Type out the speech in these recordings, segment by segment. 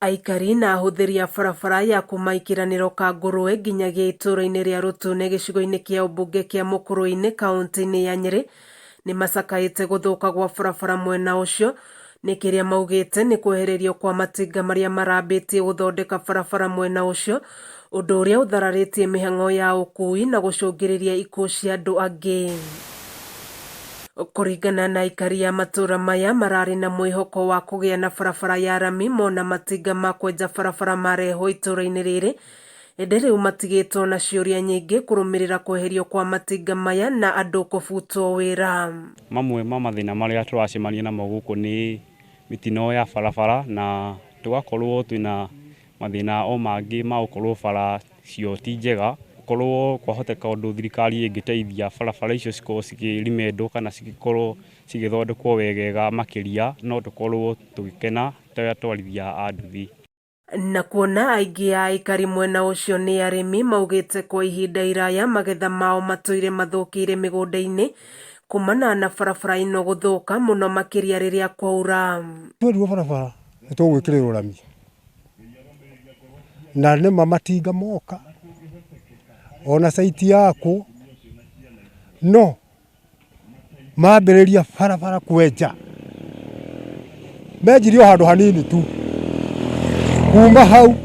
Aikari na Ahuthiri a barabara ya kuuma Ikiraniro-Kanguruwe nginyagia ituura-ini ria Rutune gicigo-ini kia umbunge kia Mukurwe-ini kaunti-ini ya Nyeri ni macakaite guthuka gwa barabara mwena ucio ni kiria maugite ni kweherio kwa matinga maria marambitie guthondeka barabara mwena ucio undu uria uthararitie mihang'o ya ukui na gucungiriria ikuo cia andu angi. Kuringana na aikari ya matura maya marari na mwihoko wa kugia na barabara ya rami mona matinga ma kwenja barabara mareho ituura-ini riri indi riu matigitwo na ciuria nyingi kurumirira kweherio kwa matinga maya na andu kubutwo wira. Mamwe ma mathina maria turacemania namo guku ni mitino ya barabara na tugakorwo twina mathina o mangi ma gukorwo bara cio ti njega korwo kwahoteka undu thirikari ingiteithia barabara icio cikorwo cikirimendwo kana cigikorwo cigithondekwo wegega makiria no tukorwo tugikena ta twarithia a nduthi. Na kuona aingi a Aikari mwena ucio ni arimi maugite kwa ihinda iraya magetha mao matuire mathukire migunda-ini kumana na barabara ino guthuka muno makiria riria kwaura. Twerirwo barabara nitugwikirirwo rami na nima matinga moka ona saiti yako no mambiriria barabara kwenja menjirio handu hanini tu kuuma hau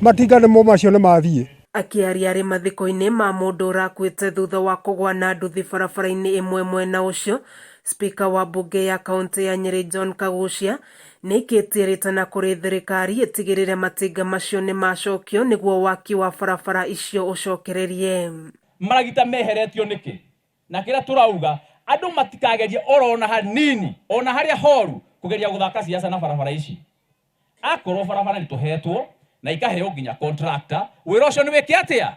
matinga nimo macio ni mathie. Akiaria ari mathiko-ini ma mundu urakuite thutha wa kugwa na nduthi barabara-ini imwe mwena ucio spika wa bunge ya kaunti ya Nyeri John Kagucia ni ikitiritana kuri thirikari itigirire matinga macio ni macokio niguo waki wa barabara icio ucokererie. Maragita meheretio niki na kira turauga andu matikagerie orona hanini ona haria horu kugeria guthaka siasa na barabara ici. Akorwo barabara ni tuhetwo na ikaheo nginya contractor wira ucio ni wiki atia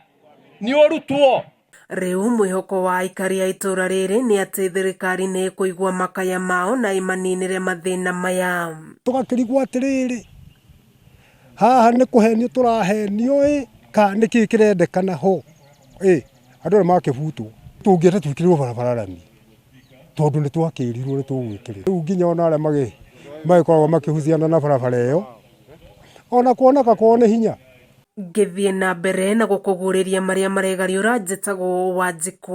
ni urutwo. Riu mwihoko wa aikari a itura riri ni ati thirikari ni kuigwa makaya mao na imaninire mathina maya. Tugakirigwo atiriri haha ni kuhenio turahenio ka niki kirendekana ho andu ni makibutwo tungiete twikirirwo barabara rami tondu ni twakirirwo ni tugwikirira riu nginya ona aria magikoragwo makihuciana na barabara iyo ona kuoneka kwao ni hinya. Ngithie na mbere na gukuguriria maria maregariura njitagwo Wanjiku.